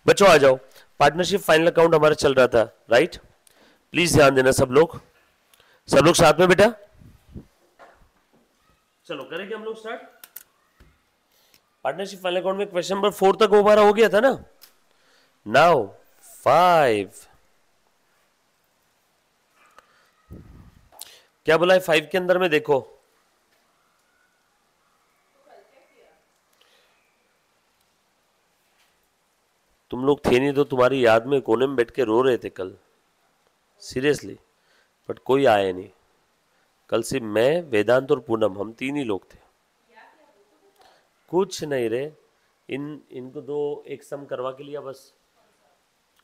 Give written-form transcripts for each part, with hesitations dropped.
बच्चों आ जाओ, partnership final account हमारा चल रहा था, राइट? प्लीज ध्यान देना सब लोग साथ में बेटा। चलो करेंगे हम लोग स्टार्ट। पार्टनरशिप फाइनल अकाउंट में क्वेश्चन नंबर 4 तक हमारा हो गया था ना। नाउ 5, क्या बोला है 5 के अंदर में? देखो तुम लोग थे नहीं तो तुम्हारी याद में कोने में बैठ के रो रहे थे कल, सीरियसली, बट कोई आया नहीं। कल सिर्फ मैं, वेदांत और पूनम, हम 3 ही लोग थे। कुछ नहीं रे, इनको दो एक सम करवा के लिया बस।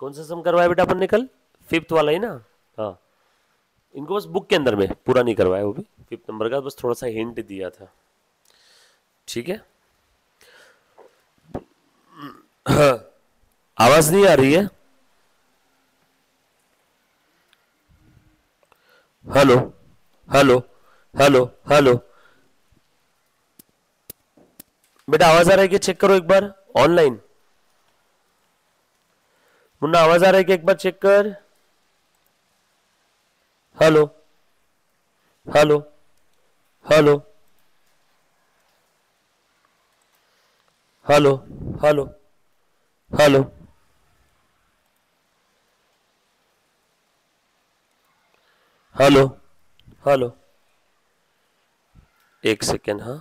कौन सा सम करवाया बेटा अपन ने कल? 5th वाला ही ना? हाँ, इनको बस बुक के अंदर में पूरा नहीं करवाया, वो भी 5th नंबर का, बस थोड़ा सा हिंट दिया था, ठीक है? हाँ, आवाज नहीं आ रही है? हेलो हेलो हेलो हेलो, बेटा आवाज आ रहा है कि चेक करो एक बार ऑनलाइन। मुन्ना आवाज आ रहा है कि एक बार चेक कर। Hello hello hello hello hello hello hello hello, एक सेकेंड। हाँ,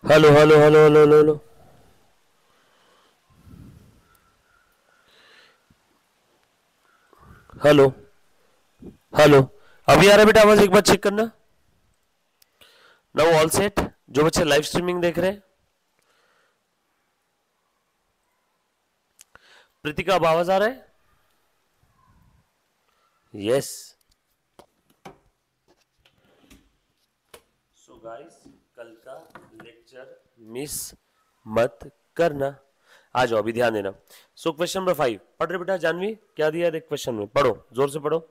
hello hello hello hello hello hello, hello hello, अभी आ रहा है बेटा आवाज? एक बार चेक करना। Now all set. जो बच्चे लाइव स्ट्रीमिंग देख रहे हैं, प्रीतिका अब आवाज आ रहा है? यस। सो गाइस, कल का लेक्चर मिस मत करना। आ जाओ, अभी ध्यान देना। सो क्वेश्चन नंबर 5 पढ़ रहे बेटा? जानवी क्या दिया है क्वेश्चन में? पढ़ो, जोर से पढ़ो।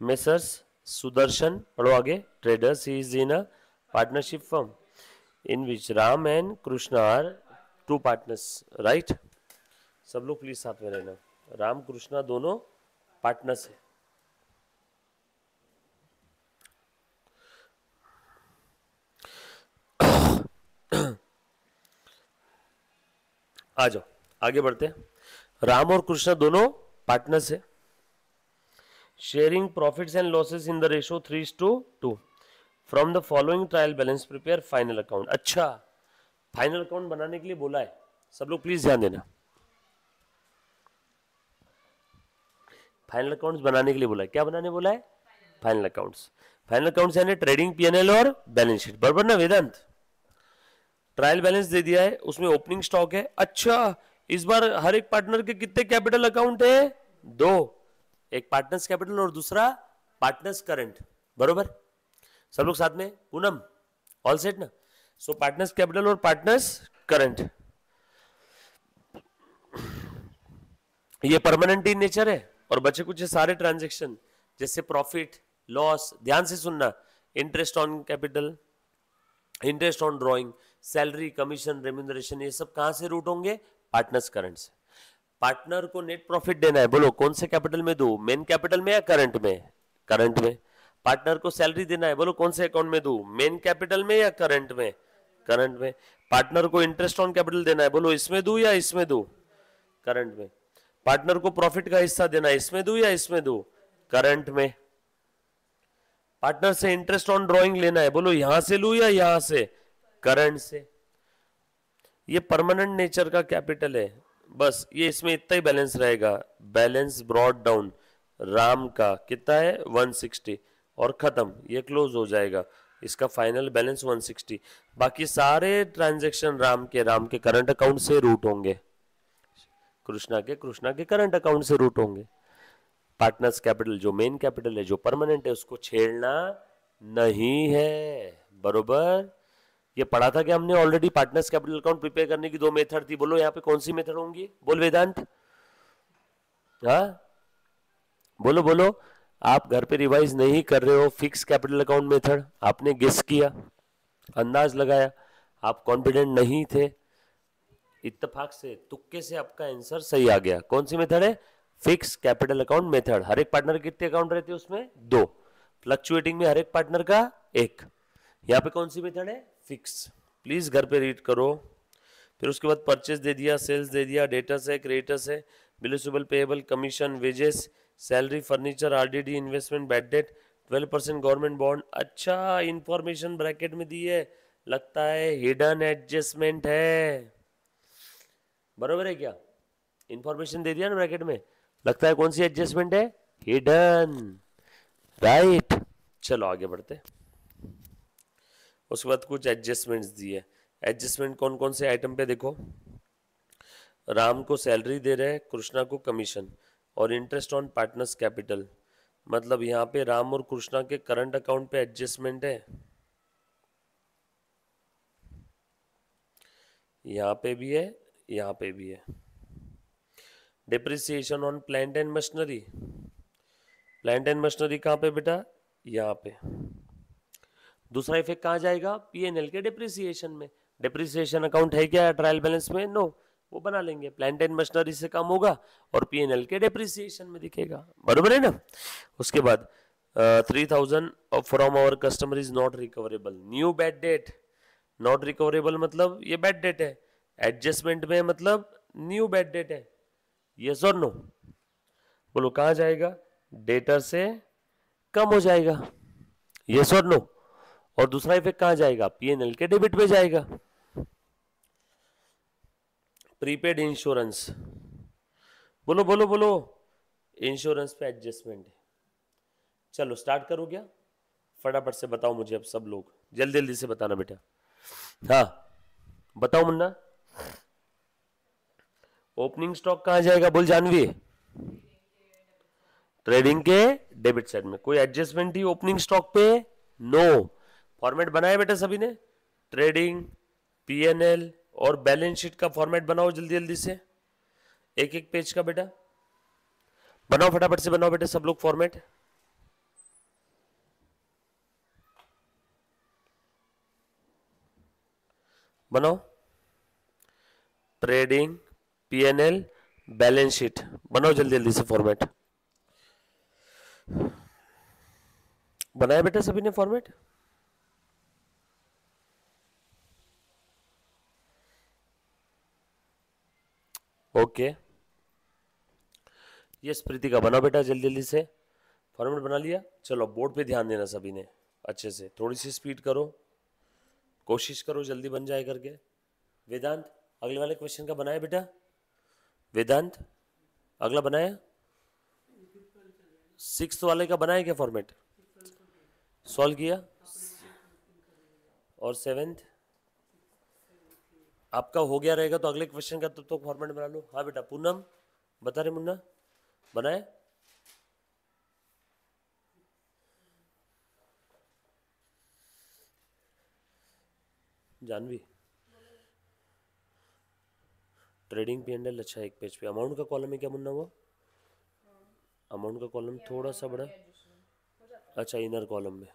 मेसर्स सुदर्शन, पढ़ो आगे। Traders is in a partnership firm in which Ram and Krishna are 2 partners, right? सब लोग प्लीज साथ में रहना। राम कृष्णा दोनों पार्टनर्स है। आ जाओ आगे बढ़ते हैं। राम और कृष्णा दोनों पार्टनर्स है। Sharing profits and losses in the ratio 3:2। From the following trial balance prepare final account. अच्छा, फाइनल अकाउंट बनाने के लिए बोला है, सब लोग प्लीज ध्यान देना। फाइनल अकाउंट्स बनाने के लिए बोला है। क्या बनाने बोला है? Final accounts. फाइनल अकाउंट्स यानी ट्रेडिंग, पीएनएल और बैलेंस शीट, बराबर ना वेदांत? ट्रायल बैलेंस दे दिया है, उसमें ओपनिंग स्टॉक है। अच्छा, इस बार हर एक पार्टनर के कितने कैपिटल अकाउंट है? 2। एक पार्टनर्स कैपिटल और दूसरा पार्टनर्स करंट, बरोबर? सब लोग साथ में। पूनम ऑल सेट ना? सो पार्टनर्स कैपिटल और पार्टनर्स करंट, ये परमानेंट इन नेचर है। और बचे कुछ सारे ट्रांजेक्शन, जैसे प्रॉफिट लॉस, ध्यान से सुनना, interest on capital, interest on drawing, salary, commission, remuneration, ये सब कहां से रूट होंगे? पार्टनर्स करंट से। पार्टनर को नेट प्रॉफिट देना है, बोलो कौन से कैपिटल में दो? मेन कैपिटल में या करंट में? करंट में। पार्टनर को सैलरी देना है, बोलो कौन से अकाउंट में दो? मेन कैपिटल में या करंट में? करंट में। पार्टनर को इंटरेस्ट ऑन कैपिटल देना है, बोलो इसमें दो या इसमें दो? करंट में। पार्टनर को प्रॉफिट का हिस्सा देना है, इसमें दो या इसमें दो? करंट में। पार्टनर से इंटरेस्ट ऑन ड्रॉइंग लेना है, बोलो यहां से लू या यहां से? करंट से। ये परमानेंट नेचर का कैपिटल है, बस ये इसमें इतना ही बैलेंस रहेगा। बैलेंस ब्रॉड डाउन, राम का कितना है? 160, और खत्म, ये क्लोज हो जाएगा। इसका फाइनल बैलेंस 160। बाकी सारे ट्रांजैक्शन राम के करंट अकाउंट से रूट होंगे, कृष्णा के करंट अकाउंट से रूट होंगे। पार्टनर्स कैपिटल जो मेन कैपिटल है, जो परमानेंट है, उसको छेड़ना नहीं है, बरोबर? ये पढ़ा था कि हमने already. Partners capital account prepare करने की 2 मेथड थी, बोलो यहाँ पे कौन सी मेथड होंगी? बोल वेदांत, हाँ बोलो बोलो। आप घर पे रिवाइज नहीं कर रहे हो, फिक्स कैपिटल अकाउंट मेथड आपने गेस किया, अंदाज लगाया, आप कॉन्फिडेंट नहीं थे, इत्तेफाक से तुक्के से आपका आंसर सही आ गया। कौन सी मेथड है? Fix capital account method. हर एक पार्टनर के कितने अकाउंट रहते हैं उसमें? 2। फ्लक्चुएटिंग में हर एक पार्टनर का 1। यहाँ पे कौन सी मेथड है? फिक्स। प्लीज घर पे रीड करो। फिर उसके बाद परचेज दे दिया, सेल्स दे दिया, डेटर्स है, क्रेडिटर्स है, billable, payable, commission, wages, salary, furniture, RDD, investment, bad debt, 12% government bond. अच्छा, इंफॉर्मेशन ब्रैकेट में दी है, लगता है हिडन एडजस्टमेंट है। बरोबर है क्या? इंफॉर्मेशन दे दिया ना ब्रैकेट में, लगता है कौन सी एडजस्टमेंट है? Hidden, right. चलो आगे बढ़ते। उसके बाद कुछ एडजस्टमेंट्स दिए। एडजस्टमेंट कौन कौन से आइटम पे देखो, राम को सैलरी दे रहे हैं, कृष्णा को कमीशन, और इंटरेस्ट ऑन पार्टनर्स कैपिटल। मतलब यहाँ पे राम और कृष्णा के करंट अकाउंट पे एडजस्टमेंट है, यहाँ पे भी है, यहाँ पे भी है। Depreciation on plant and machinery, plant and machinery कहाँ पे बेटा? यहाँ पे। दूसरा इफेक्ट कहाँ जाएगा? पीएनएल के डिप्रिसिएशन में। डिप्रिसिएशन अकाउंट है क्या ट्रायल बैलेंस में? नो, वो बना लेंगे, प्लांट एंड मशीनरी से कम होगा और पीएनएल के डिप्रिसिएशन में दिखेगा। बरोबर है ना? उसके बाद 3000 from our customer is not recoverable. New bad debt, not recoverable मतलब ये बैड डेट है, एडजस्टमेंट में मतलब न्यू बैड डेट है। यस और नो? बोलो कहाँ जाएगा? डेटर से कम हो जाएगा। यस और नो? और दूसरा इफेक्ट कहाँ जाएगा? पीएनएल के डेबिट पे जाएगा। प्रीपेड इंश्योरेंस, बोलो बोलो बोलो, इंश्योरेंस पे एडजस्टमेंट है। चलो स्टार्ट करो क्या? फटाफट से बताओ मुझे अब सब लोग, जल्दी जल्दी से बताना बेटा। हाँ बताओ मुन्ना। ओपनिंग स्टॉक कहाँ जाएगा? बोल जानवी। ट्रेडिंग के डेबिट साइड में। कोई एडजस्टमेंट ही ओपनिंग स्टॉक पे? नो। फॉर्मेट बनाया बेटा सभी ने? ट्रेडिंग, पीएनएल और बैलेंस शीट का फॉर्मेट बनाओ जल्दी जल्दी से, एक एक पेज का बेटा बनाओ, फटाफट से बनाओ बेटा सब लोग फॉर्मेट। बनाओ, ट्रेडिंग, पीएनएल, बैलेंस शीट, बनाओ जल्दी जल्दी से फॉर्मेट। बनाया बेटा सभी ने फॉर्मेट? ओके, यस प्रीति का बनाओ बेटा जल्दी जल्दी से फॉर्मेट बना लिया। चलो बोर्ड पे ध्यान देना सभी ने अच्छे से, थोड़ी सी स्पीड करो, कोशिश करो जल्दी बन जाए करके। वेदांत अगले वाले क्वेश्चन का बनाया बेटा? वेदांत अगला बनाया? 6th वाले का बनाया क्या फॉर्मेट? सॉल्व किया? और 7th आपका हो गया रहेगा तो अगले क्वेश्चन का तब तो फॉर्मेट बना लो। हाँ बेटा पूनम बता रहे, मुन्ना बनाए? जानवी ट्रेडिंग पी&एल अच्छा एक पेज पे। अमाउंट का कॉलम है क्या मुन्ना? वो अमाउंट का कॉलम थोड़ा सा बड़ा, अच्छा इनर कॉलम में।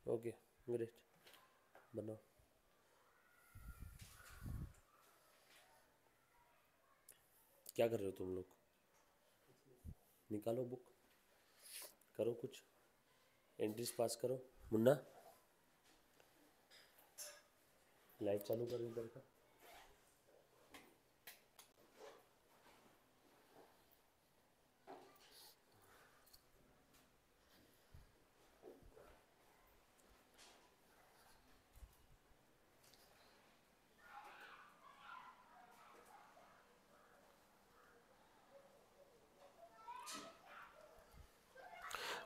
ओके ग्रेट, बनाओ। क्या कर रहे हो तुम लोग? निकालो बुक, करो कुछ एंट्रीज पास करो। मुन्ना लाइट चालू करो इधर का।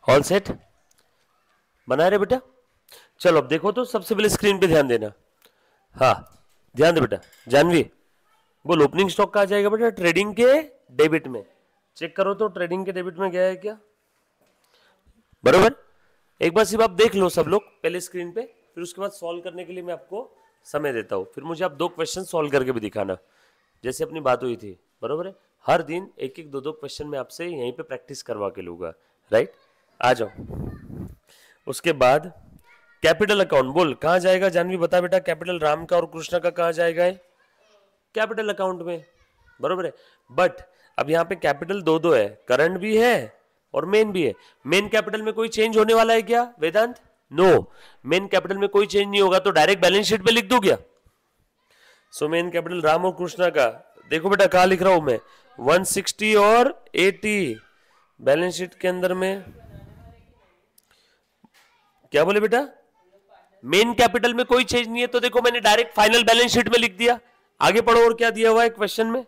ऑल सेट बना रहे बेटा? चलो अब देखो तो सबसे पहले स्क्रीन पे ध्यान देना। हाँ ध्यान दे बेटा। जानवी बोल ओपनिंग स्टॉक कहाँ जाएगा बेटा? ट्रेडिंग के डेबिट में। चेक करो तो ट्रेडिंग के डेबिट में गया है क्या? बरोबर। एक बार सिर्फ आप देख लो सब लोग पहले स्क्रीन पे, फिर उसके बाद सॉल्व करने के लिए मैं आपको समय देता हूँ। फिर मुझे आप 2 क्वेश्चन सॉल्व करके भी दिखाना, जैसे अपनी बात हुई थी। बरोबर है? हर दिन एक एक दो दो क्वेश्चन में आपसे यहीं पे प्रैक्टिस करवा के लूंगा, राइट। आ जाओ। उसके बाद कैपिटल अकाउंट, बोल कहाँ जाएगा जानवी, बता बेटा। कैपिटल राम का और कृष्णा का कहाँ जाएगा? कैपिटल अकाउंट में, बरोबर है। बट अब यहाँ पे कैपिटल दो दो है, करंट भी है और मेन भी है। मेन कैपिटल में कोई चेंज होने वाला है क्या वेदांत? नो, मेन कैपिटल में कोई चेंज नहीं होगा, तो डायरेक्ट बैलेंस शीट पे लिख दो क्या? सो मेन कैपिटल राम और कृष्णा का, देखो बेटा कहा लिख रहा हूं मैं, 160 और 80 बैलेंस शीट के अंदर में। क्या बोले बेटा? मेन कैपिटल में कोई चेंज नहीं है, तो देखो मैंने डायरेक्ट फाइनल बैलेंस शीट में लिख दिया। आगे पढ़ो और क्या दिया हुआ है क्वेश्चन में।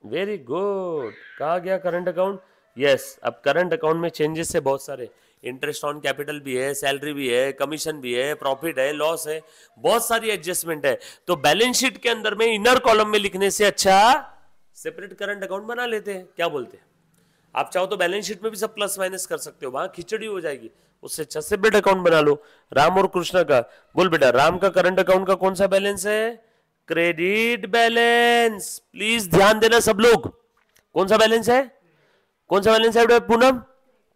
वेरी गुड, कहा गया करंट अकाउंट। यस, अब करंट अकाउंट में चेंजेस है बहुत सारे, इंटरेस्ट ऑन कैपिटल भी है, सैलरी भी है, कमीशन भी है, प्रॉफिट है, लॉस है, बहुत सारी एडजस्टमेंट है। तो बैलेंस शीट के अंदर में इनर कॉलम में लिखने से अच्छा सेपरेट करंट अकाउंट बना लेते हैं, क्या बोलते हैं? आप चाहो तो बैलेंस शीट में भी सब प्लस माइनस कर सकते हो, वहां खिचड़ी हो जाएगी, उससे अच्छा सेपरेट अकाउंट बना लो। राम और कृष्णा का, बोल बेटा राम का करंट अकाउंट का कौन सा बैलेंस है? Credit balance. प्लीज ध्यान देना सब लोग, कौन सा बैलेंस है? कौन सा बैलेंस है बेटा पूनम?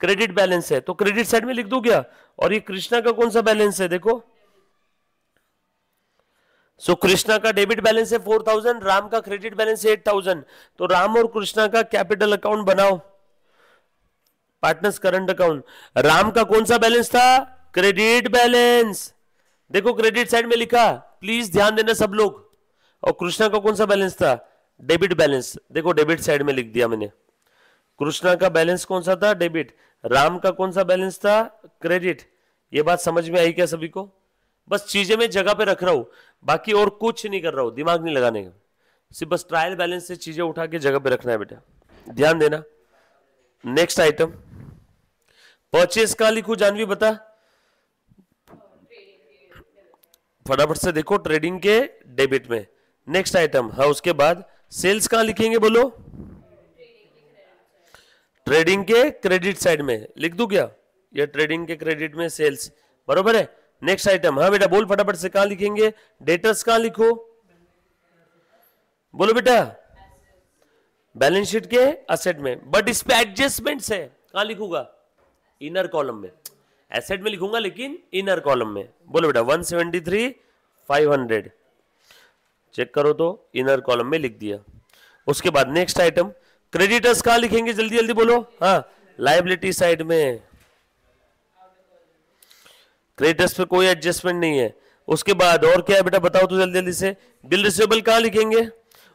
क्रेडिट बैलेंस है, तो क्रेडिट साइड में लिख दूं क्या? और ये कृष्णा का कौन सा बैलेंस है? देखो, सो कृष्णा का डेबिट बैलेंस है 4000, राम का क्रेडिट बैलेंस है 8000। तो राम और कृष्णा का कैपिटल अकाउंट बनाओ, पार्टनर्स करंट अकाउंट। राम का कौन सा बैलेंस था? क्रेडिट बैलेंस, देखो क्रेडिट साइड में लिखा, प्लीज ध्यान देना सब लोग। और कृष्णा का कौन सा बैलेंस था? डेबिट बैलेंस, देखो डेबिट साइड में लिख दिया मैंने। कृष्णा का बैलेंस कौन सा था? डेबिट। राम का कौन सा बैलेंस था? क्रेडिट। ये बात समझ में आई क्या सभी को? बस चीजें मैं जगह पे रख रहा हूं, बाकी और कुछ नहीं कर रहा हूं, दिमाग नहीं लगाने का, सिर्फ बस ट्रायल बैलेंस से चीजें उठा के जगह पे रखना है बेटा, ध्यान देना। नेक्स्ट आइटम, परचेस कहां लिखूं जानवी बता? फटाफट से देखो, ट्रेडिंग के डेबिट में। नेक्स्ट आइटम, हाँ उसके बाद सेल्स कहां लिखेंगे बोलो? ट्रेडिंग के क्रेडिट साइड में लिख दूं क्या? ये ट्रेडिंग के क्रेडिट में सेल्स, बरोबर है। नेक्स्ट आइटम, हाँ बेटा बोल फटाफट से, कहां लिखेंगे? डेटर्स कहां लिखो? बोलो बेटा, बैलेंस शीट के असेट में, बट इस पे एडजस्टमेंट्स है, कहां लिखूंगा? इनर कॉलम में। एसेट में लिखूंगा लेकिन इनर कॉलम में। बोलो बेटा 173 500, चेक करो तो इनर कॉलम में लिख दिया। उसके बाद नेक्स्ट आइटम, क्रेडिटर्स कहां लिखेंगे? जल्दी जल्दी बोलो। हाँ, लायबिलिटी साइड में, क्रेडिटर्स पे कोई एडजस्टमेंट नहीं है। उसके बाद और क्या है बेटा बताओ तो जल्दी जल्दी से। बिल रिसीवेबल कहां लिखेंगे?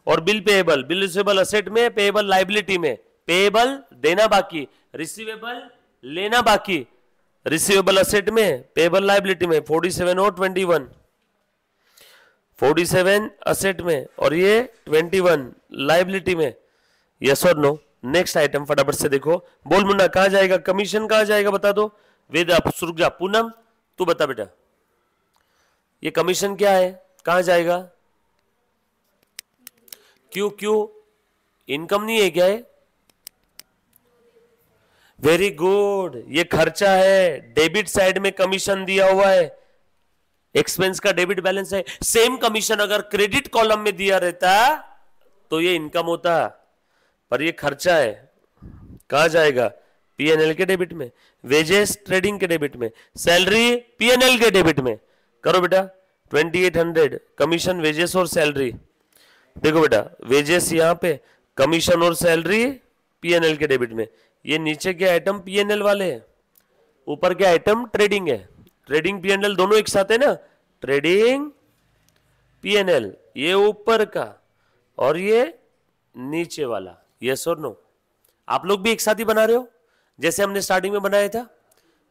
और bill payable, bill receivable asset में, पेएबल लायबिलिटी में। पेएबल देना बाकी, रिसीवेबल लेना बाकी। रिसीवेबल असेट में, पेएबल लायबिलिटी में। 47 और 21, 47 असेट में और ये 21 लायबिलिटी में। यस और नो? नेक्स्ट आइटम फटाफट से देखो, बोल मुन्ना कहां जाएगा? कमीशन कहां जाएगा बता दो। वेद रुक जा, पूनम तू बता बेटा, ये कमीशन क्या है, कहां जाएगा? क्यों क्यों, इनकम नहीं है क्या है? वेरी गुड, ये खर्चा है, डेबिट साइड में कमीशन दिया हुआ है, एक्सपेंस का डेबिट बैलेंस है। सेम कमीशन अगर क्रेडिट कॉलम में दिया रहता तो ये इनकम होता, पर ये खर्चा है। कहां जाएगा? पीएनएल के डेबिट में। वेजेस ट्रेडिंग के डेबिट में। सैलरी पीएनएल के डेबिट में। करो बेटा 2800 कमीशन, वेजेस और सैलरी। देखो बेटा वेजेस यहां पे, कमीशन और सैलरी पीएनएल के डेबिट में। ये नीचे के आइटम पीएनएल वाले हैं, ऊपर के आइटम ट्रेडिंग है। ट्रेडिंग पीएनएल दोनों एक साथ है ना, ट्रेडिंग पीएनएल, ये ऊपर का और ये नीचे वाला। यस और नो? आप लोग भी एक साथ ही बना रहे हो जैसे हमने स्टार्टिंग में बनाया था?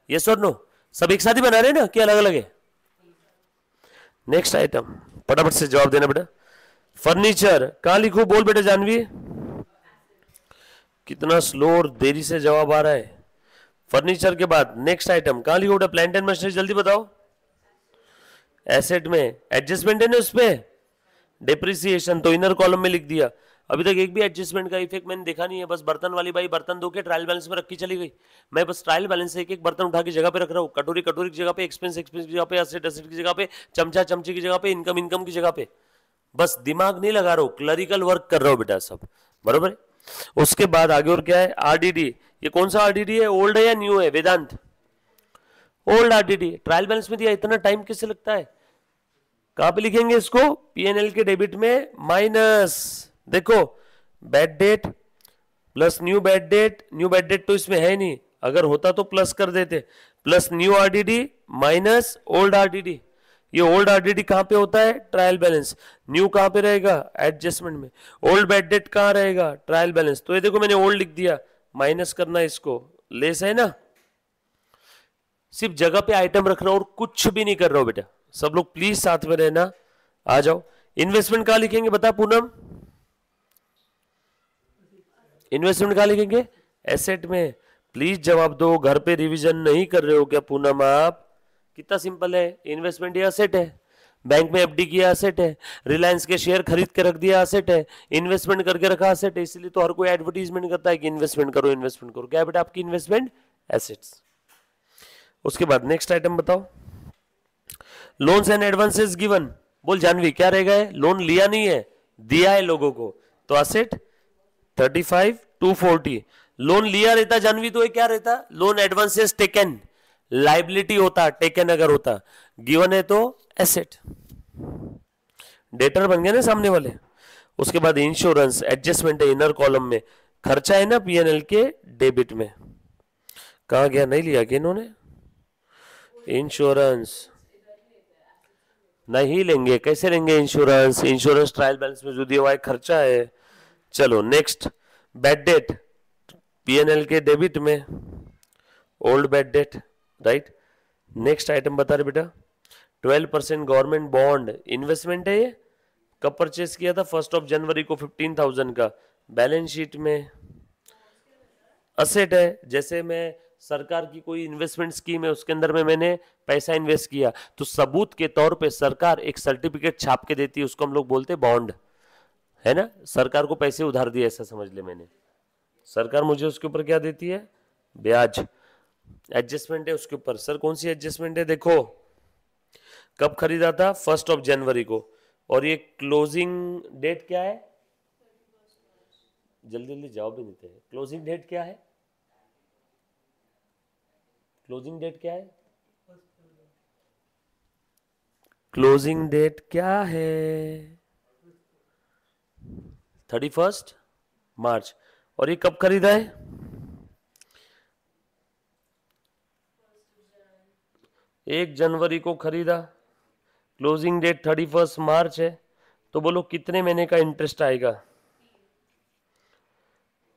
यस और नो? सब एक साथ ही बना रहे हैं ना कि अलग अलग है? नेक्स्ट आइटम फटाफट से जवाब देना बेटा। फर्नीचर कहां लिखूं? बोल बेटा जानवी, कितना स्लो और देरी से जवाब आ रहा है। फर्नीचर के बाद नेक्स्ट आइटम कहां लिखो बेटा? प्लांट एंड मशीनरी, जल्दी बताओ। एसेट में एडजस्टमेंट है ना, उस पे डिप्रिसिएशन, तो इनर कॉलम में लिख दिया। अभी तक एक भी एडजस्टमेंट का इफेक्ट मैंने देखा नहीं है, बस बर्तन वाली बाई बर्तन धो के ट्रायल बैलेंस में रखी चली गई। मैं बस ट्रायल बैलेंस से एक एक बर्तन उठा के जगह पे रख रहा हूँ, कटोरी कटोरी की जगह पे, एक्सपेंस एक्सपेंस की जगह पे, असेट असेट की जगह पे, चमचा चमची की जगह पे, इनकम इनकम की जगह पे। बस दिमाग नहीं लगा रहा हूँ, क्लरिकल वर्क कर रहा हूँ बेटा सब। बरोबर है। उसके बाद आगे और क्या है, आरडीडी। ये कौन सा आरडीडी है, ओल्ड है या न्यू है, Vedant? Old RDD. Trial balance में दिया, इतना टाइम किससे लगता है? कहां पे लिखेंगे इसको, पीएनएल के डेबिट में माइनस, देखो bad debt plus new bad date, new bad date तो इसमें है नहीं, अगर होता तो प्लस कर देते, plus new RDD minus old RDD. ये ओल्ड आरडीडी कहां पे होता है, ट्रायल बैलेंस। न्यू कहां पे रहेगा, एडजस्टमेंट में। ओल्ड बैड डेट कहां रहेगा, ट्रायल बैलेंस। तो ये देखो मैंने ओल्ड लिख दिया, माइनस करना इसको, लेस है ना। सिर्फ जगह पे आइटम रख रहा हूं और कुछ भी नहीं कर रहा हूं बेटा, सब लोग प्लीज साथ में रहना, आ जाओ। इन्वेस्टमेंट कहां लिखेंगे बता पूनम, इन्वेस्टमेंट कहां लिखेंगे, एसेट में। प्लीज जवाब दो, घर पे रिवीजन नहीं कर रहे हो क्या पूनम आप? कितना सिंपल है, इन्वेस्टमेंट ये एसेट है, बैंक में एफडी किया एसेट है, रिलायंस के शेयर खरीद के रख दिया एसेट है, इन्वेस्टमेंट करके रखा एसेट है, इसलिए तो हर कोई एडवर्टीजमेंट करता है कि इन्वेस्टमेंट करो इन्वेस्टमेंट करो। क्या है बेटा आपकी इन्वेस्टमेंट, एसेट्स। उसके बाद नेक्स्ट आइटम बताओ, लोन्स एंड एडवांसेस गिवन। बोल जानवी क्या रहेगा, लोन लिया नहीं है, दिया है लोगों को, तो एसेट 35 240। लोन लिया रहता जानवी तो ये क्या रहता, लोन एडवांसेस टेकन, लाइबिलिटी होता टेकन अगर होता, गिवन है तो एसेट, डेटर बन गए ना सामने वाले। उसके बाद इंश्योरेंस, एडजस्टमेंट है इनर कॉलम में, खर्चा है ना पीएनएल के डेबिट में। कहा गया, नहीं लिया कि इन्होंने इंश्योरेंस, नहीं लेंगे, कैसे लेंगे इंश्योरेंस, इंश्योरेंस ट्रायल बैलेंस में जो दिया हुआ है खर्चा है। चलो नेक्स्ट, बैड डेट पीएनएल के डेबिट में, old bad debt, right. Next item बता रहे बेटा, 12% गवर्नमेंट बॉन्ड, इन्वेस्टमेंट है ये, कब परचेस किया था, 1 जनवरी को 15,000 का, बैलेंस शीट में असेट है। जैसे मैं सरकार की कोई इन्वेस्टमेंट स्कीम है उसके अंदर में मैंने पैसा इन्वेस्ट किया, तो सबूत के तौर पे सरकार एक सर्टिफिकेट छाप के देती है, उसको हम लोग बोलते हैं बॉन्ड, है ना। सरकार को पैसे उधार दिए ऐसा समझ ले मैंने, सरकार मुझे उसके ऊपर क्या देती है, ब्याज। एडजस्टमेंट है उसके ऊपर, सर कौन सी एडजस्टमेंट है, देखो कब खरीदा था, 1 जनवरी को, और ये क्लोजिंग डेट क्या है, जल्दी जल्दी जवाब भी नहीं थे, क्लोजिंग डेट क्या है, क्लोजिंग डेट क्या है, क्लोजिंग डेट क्या है, 31 मार्च। और ये कब खरीदा है, 1 जनवरी को खरीदा, क्लोजिंग डेट 31 मार्च है, तो बोलो कितने महीने का इंटरेस्ट आएगा,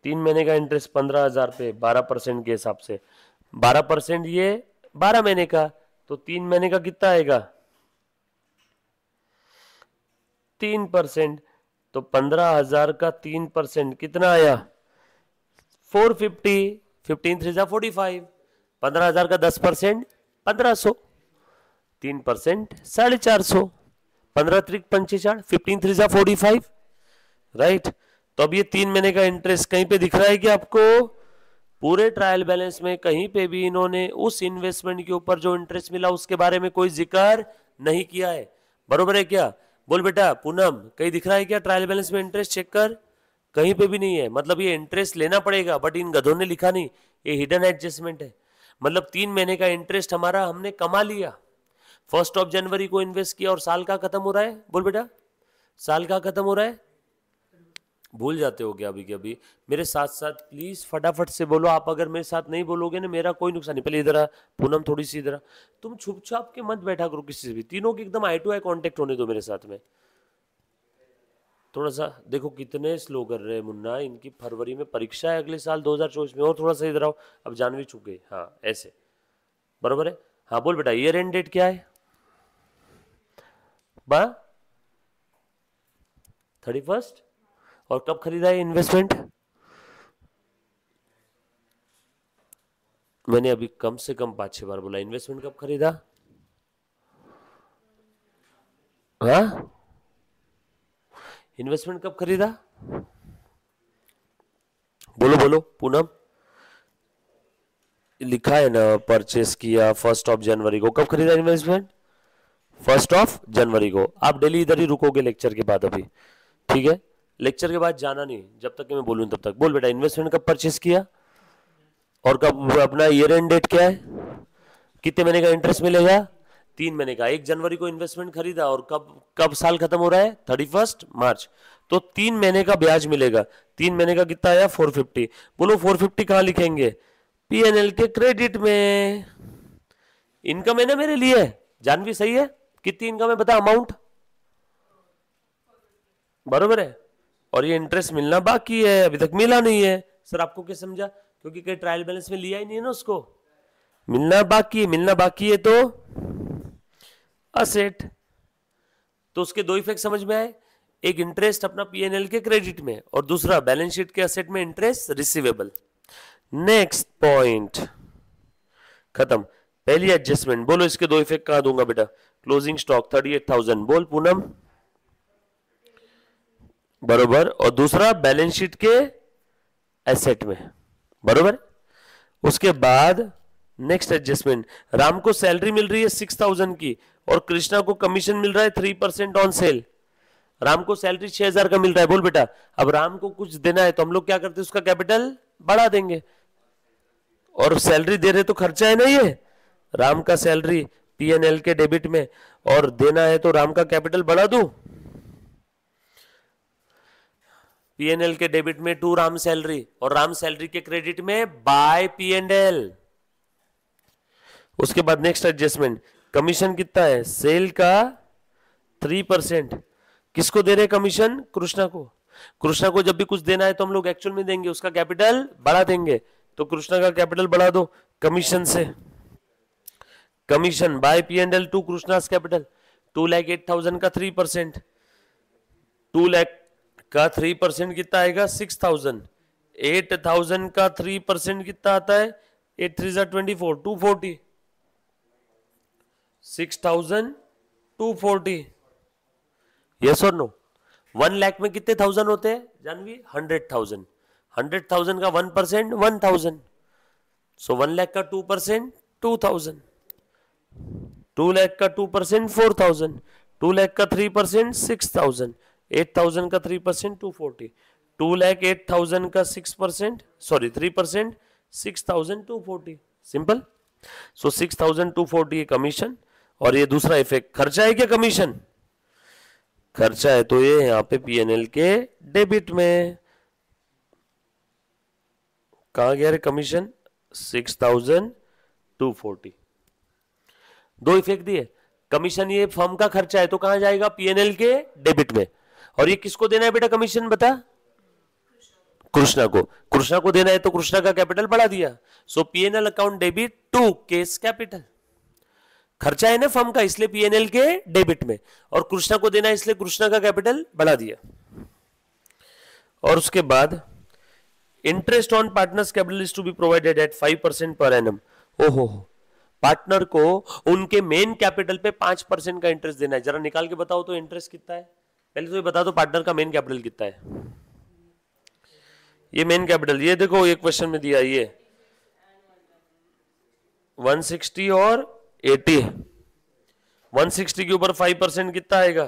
3 महीने का इंटरेस्ट 15,000 पे 12% के हिसाब से, 12% ये 12 महीने का, तो 3 महीने का कितना आएगा, 3%, तो 15,000 का 3% कितना आया, 450, 15 3 45, 15,000 का 10% 1500, 3% 450, 15 3 45, 15 3 45, राइट। तो अब ये 3 महीने का इंटरेस्ट कहीं पे दिख रहा है कि आपको, पूरे ट्रायल बैलेंस में कहीं पे भी इन्होंने उस इन्वेस्टमेंट के ऊपर जो इंटरेस्ट मिला उसके बारे में कोई जिक्र नहीं किया है, बरोबर है क्या? बोल बेटा पूनम, कहीं दिख रहा है क्या ट्रायल बैलेंस में इंटरेस्ट, चेक कर, कहीं पे भी नहीं है। मतलब ये इंटरेस्ट लेना पड़ेगा, बट इन गधों ने लिखा नहीं, ये हिडन एडजस्टमेंट है। मतलब 3 महीने का इंटरेस्ट हमारा हमने कमा लिया, 1 जनवरी को इन्वेस्ट किया और साल का खत्म हो रहा है, बोल बेटा साल का खत्म हो रहा है, भूल जाते हो क्या अभी के अभी? मेरे साथ साथ प्लीज फटाफट से बोलो, आप अगर मेरे साथ नहीं बोलोगे ना मेरा कोई नुकसान नहीं। पहले इधर आ पूनम, थोड़ी सी इधर आ, तुम छुप छाप के मत बैठा करो किसी से भी, तीनों के एकदम आई टू आई कॉन्टेक्ट होने दो मेरे साथ में। थोड़ा सा देखो कितने स्लो कर रहे हैं मुन्ना, इनकी फरवरी में परीक्षा है अगले साल 2024 में, और थोड़ा सा इधर आओ, अब जानवी चुप गई, हाँ ऐसे बरोबर है। हाँ बोल बेटा, ईयर एंड डेट क्या है बा, 31, और कब खरीदा है इन्वेस्टमेंट, मैंने अभी कम से कम 5-6 बार बोला, इन्वेस्टमेंट कब खरीदा, हाँ इन्वेस्टमेंट कब खरीदा, बोलो बोलो पूनम, लिखा है ना परचेस किया 1 जनवरी को, कब खरीदा इन्वेस्टमेंट, 1 जनवरी को। आप डेली इधर ही रुकोगे लेक्चर के बाद अभी, ठीक है? लेक्चर के बाद जाना नहीं जब तक कि मैं बोलूं तब तक। बोल बेटा, इन्वेस्टमेंट कब परचेस किया और कब अपना ईयर एंड डेट क्या है, कितने महीने का इंटरेस्ट मिलेगा, 3 महीने का। 1 जनवरी को इन्वेस्टमेंट खरीदा और कब कब साल खत्म हो रहा है, 31 मार्च, तो 3 महीने का ब्याज मिलेगा। 3 महीने का कितना आया, 450। बोलो 450 कहां लिखेंगे, पीएनएल के क्रेडिट में। इनकम है ना मेरे लिए, जानवी सही है, कितनी इनकम है बता, अमाउंट बरोबर है। और ये इंटरेस्ट मिलना बाकी है, अभी तक मिला नहीं है। सर आपको क्या समझा, क्योंकि कहीं ट्रायल बैलेंस में लिया ही नहीं है ना उसको, मिलना बाकी है, मिलना बाकी है तो असेट। तो उसके दो इफेक्ट समझ में आए, एक इंटरेस्ट अपना पीएनएल के क्रेडिट में और दूसरा बैलेंस शीट के असेट में इंटरेस्ट रिसीवेबल। नेक्स्ट पॉइंट खत्म। पहली एडजस्टमेंट, बोलो इसके दो इफेक्ट कहां दूंगा बेटा, क्लोजिंग स्टॉक 38,000, बोल पूनम बरोबर, और दूसरा बैलेंस शीट के एसेट में बरोबर। उसके बाद नेक्स्ट एडजस्टमेंट, राम को सैलरी मिल रही है 6,000 की और कृष्णा को कमीशन मिल रहा है 3% ऑन सेल। राम को सैलरी 6,000 का मिल रहा है, बोल बेटा, अब राम को कुछ देना है तो हम लोग क्या करते हैं, उसका कैपिटल बढ़ा देंगे। और सैलरी दे रहे तो खर्चा है ना ये, राम का सैलरी पीएनएल के डेबिट में और देना है तो राम का कैपिटल बढ़ा दूं। पीएनएल के डेबिट में टू राम सैलरी और राम सैलरी के क्रेडिट में बाय पीएनएल। उसके बाद नेक्स्ट एडजस्टमेंट, कमीशन कितना है, सेल का 3%। किसको दे रहे कमीशन, कृष्णा को। कृष्णा को जब भी कुछ देना है तो हम लोग एक्चुअल में देंगे, उसका कैपिटल बढ़ा देंगे। तो कृष्णा का कैपिटल बढ़ा दो कमीशन से, commission by PNL to Krishna's capital. 2,08,000 का 3%, 2 लाख का 3% कितना आएगा, 6,000। 8,000 का 3% कितना आता है, 8 3 24, 240। 6,000 240, यस और नो। 1 लाख में कितने थाउजेंड होते हैं जानवी, 100,000। 100,000 का 1% 1,000, सो 1 लाख का 2% 2,000, 2 लाख का 2% 4,000, 2 लाख का 3% 6,000, 8,000 का 3% 240, 2 लाख 8,000 का 6% सॉरी 3% 6,000 240, सिंपल। सो 6,000 240 कमीशन। और ये दूसरा इफेक्ट, खर्चा है क्या कमीशन, खर्चा है तो ये यहां पे पीएनएल के डेबिट में। कहां गया रे कमीशन, 6,240। दो इफेक्ट दिए, कमीशन ये फर्म का खर्चा है तो कहां जाएगा, पीएनएल के डेबिट में। और ये किसको देना है बेटा कमीशन, बता, कृष्णा को। कृष्णा को देना है तो कृष्णा का कैपिटल बढ़ा दिया, so PNL account debit to case capital. खर्चा है ना फर्म का, इसलिए पीएनएल के डेबिट में, और कृष्णा को देना है इसलिए कृष्णा का कैपिटल बढ़ा दिया। और उसके बाद interest on partners capital is to be provided at 5% per annum. ओहो, पार्टनर को उनके मेन कैपिटल पे 5% का इंटरेस्ट देना है। जरा निकाल के बताओ तो इंटरेस्ट कितना है, पहले तो ये बता दो पार्टनर का मेन कैपिटल कितना है। ये मेन कैपिटल, ये देखो ये क्वेश्चन में दिया, ये 160 और 80। 160 के ऊपर 5% कितना आएगा,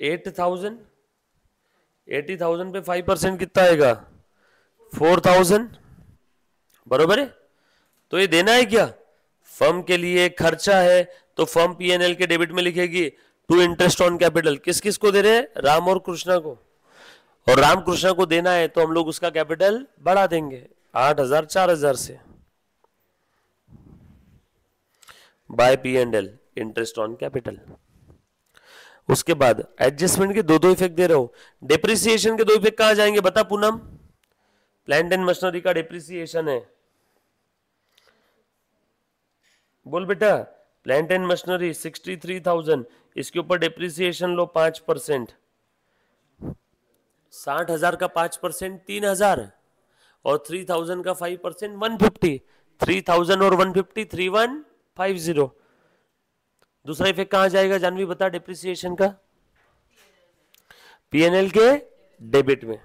8,000। 80,000 पे 5% कितना आएगा, 4,000, बरोबर है। तो ये देना है क्या, फर्म के लिए खर्चा है तो फर्म पीएनएल के डेबिट में लिखेगी टू इंटरेस्ट ऑन कैपिटल। किस किस को दे रहे हैं, राम और कृष्णा को। और राम कृष्णा को देना है तो हम लोग उसका कैपिटल बढ़ा देंगे 8,000 4,000 से, by PNL interest on capital. उसके बाद एडजस्टमेंट के दो इफेक्ट दे रहा हूं, डेप्रिसिएशन के दो इफेक्ट कहां जाएंगे बता पूनम, प्लांट एंड मशीनरी का डेप्रिसिएशन है, बोल बेटा, प्लांट एंड मशीनरी 63,000, इसके ऊपर डेप्रिसिएशन लो 5%, 60,000 का 5% 3,000 और 3,000 का 5% 150, 3,000 और 150 3,150। दूसरा इफेक्ट कहां जाएगा जानवी बता, डेप्रिसिएशन का, पीएनएल के डेबिट में।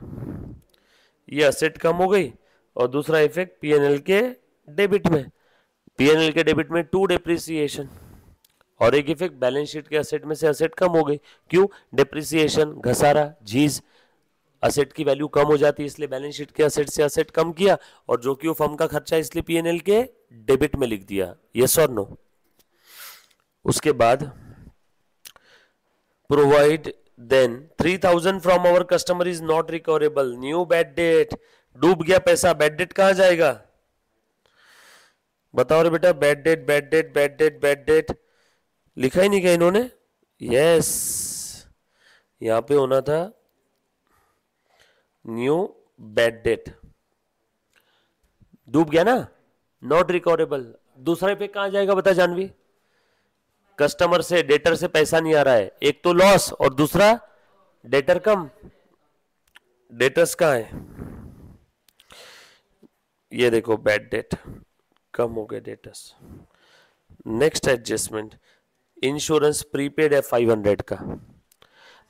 ये असेट कम हो गई और दूसरा इफेक्ट पीएनएल के डेबिट में, पीएनएल के डेबिट में टू डेप्रिसिएशन और एक इफेक्ट बैलेंस शीट के असेट में से असेट कम हो गई, क्यों? डिप्रिसिएशन, घसारा, झीज, असेट की वैल्यू कम हो जाती है, इसलिए बैलेंस शीट के असेट से असेट कम किया, और जो कि वो फर्म का खर्चा है इसलिए पीएनएल के डेबिट में लिख दिया। यस और नो? उसके बाद provide then 3000 from our customer is not recoverable, new bad debt, डूब गया पैसा, बैड डेट कहां जाएगा? बताओ रे बेटा, bad debt bad debt bad debt bad debt लिखा ही नहीं क्या इन्होंने? यस, यहां पे होना था न्यू बैड डेट, डूब गया ना, नॉट रिकवरेबल। दूसरा पे कहां जाएगा बता जानवी? कस्टमर से, डेटर से पैसा नहीं आ रहा है, एक तो लॉस और दूसरा डेटर कम। डेटर्स कहां है? ये देखो, बैड डेट कम हो गए debtors. Next adjustment, insurance prepaid है 500 का,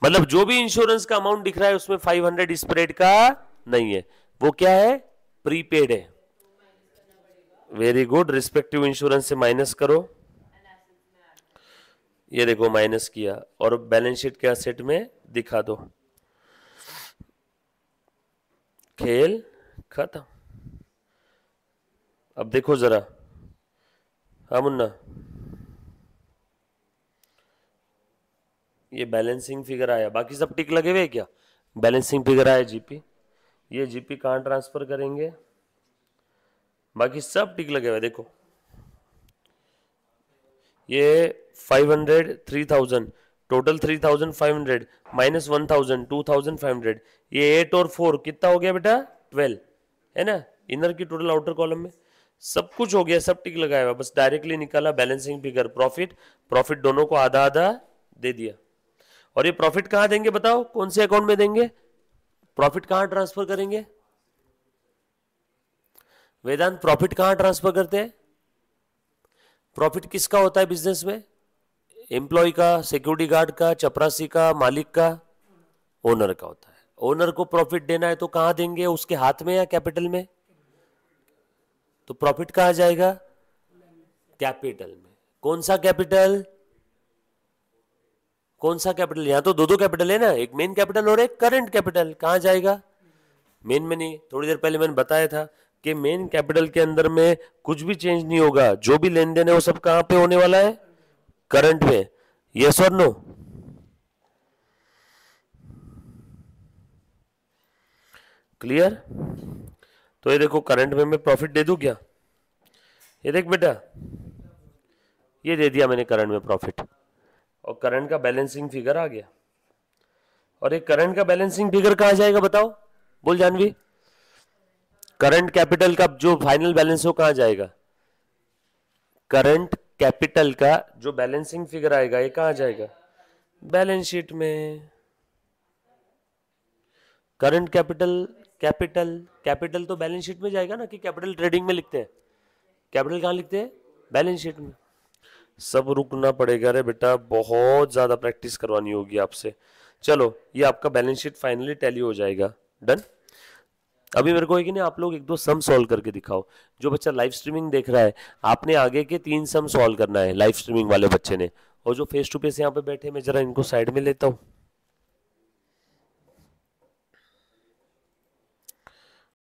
मतलब जो भी इंश्योरेंस का अमाउंट दिख रहा है उसमें 500 स्प्रेड का नहीं है, वो क्या है? प्रीपेड है। वेरी गुड, रिस्पेक्टिव इंश्योरेंस से माइनस करो, ये देखो माइनस किया, और बैलेंस शीट के असेट में दिखा दो। खेल खत्म। अब देखो जरा, हाँ मुन्ना, ये बैलेंसिंग फिगर आया, बाकी सब टिक लगे हुए क्या? बैलेंसिंग फिगर आया जीपी, ये जीपी कहां ट्रांसफर करेंगे? बाकी सब टिक लगे हुए। देखो ये 500, 3000, टोटल 3500 माइनस 1000, 2500, ये 8 और 4 कितना हो गया बेटा? 12 है ना, इनर की टोटल आउटर कॉलम में सब कुछ हो गया, सब टिक लगाया हुआ, बस डायरेक्टली निकाला बैलेंसिंग फिगर, प्रॉफिट प्रॉफिट दोनों को आधा आधा दे दिया। और ये प्रॉफिट कहां देंगे बताओ, कौन से अकाउंट में देंगे? प्रॉफिट कहां ट्रांसफर करेंगे? वेदांत, प्रॉफिट कहां ट्रांसफर करते हैं? प्रॉफिट किसका होता है बिजनेस में? एम्प्लॉय का, सिक्योरिटी गार्ड का, चपरासी का, मालिक का? ओनर का होता है। ओनर को प्रॉफिट देना है तो कहां देंगे? उसके हाथ में या कैपिटल में? तो प्रॉफिट कहां जाएगा? कैपिटल में। कौन सा कैपिटल? कौन सा कैपिटल? यहां तो दो दो कैपिटल है ना, एक मेन कैपिटल और एक करंट कैपिटल। कहां जाएगा? मेन में नहीं, थोड़ी देर पहले मैंने बताया था कि मेन कैपिटल के अंदर में कुछ भी चेंज नहीं होगा, जो भी लेन देन है वो सब कहां पे होने वाला है? करंट में। यस और नो? क्लियर? तो ये देखो, करंट में मैं प्रॉफिट दे दूं क्या? ये देख बेटा, ये दे दिया मैंने करंट में प्रॉफिट, और करंट का बैलेंसिंग फिगर आ गया। और एक करंट का बैलेंसिंग फिगर कहां जाएगा बताओ, बोल जानवी? करंट कैपिटल का जो फाइनल बैलेंस हो कहां जाएगा? करंट कैपिटल का जो बैलेंसिंग फिगर आएगा ये कहां जाएगा? बैलेंस शीट में। करंट कैपिटल, कैपिटल कैपिटल तो बैलेंस शीट में जाएगा ना, कि कैपिटल ट्रेडिंग में लिखते हैं? कैपिटल कहां लिखते हैं? बैलेंस शीट में। सब रुकना पड़ेगा रे बेटा, बहुत ज्यादा प्रैक्टिस करवानी होगी आपसे। चलो, ये आपका बैलेंस शीट फाइनली टैली हो जाएगा। डन। अभी मेरे को है कि नहीं, आप लोग एक दो सम सॉल्व करके दिखाओ। जो बच्चा लाइव स्ट्रीमिंग देख रहा है, आपने आगे के 3 सम सॉल्व करना है, लाइव स्ट्रीमिंग वाले बच्चे ने। और जो फेस टू फेस यहाँ पे बैठे, मैं जरा इनको साइड में लेता हूँ।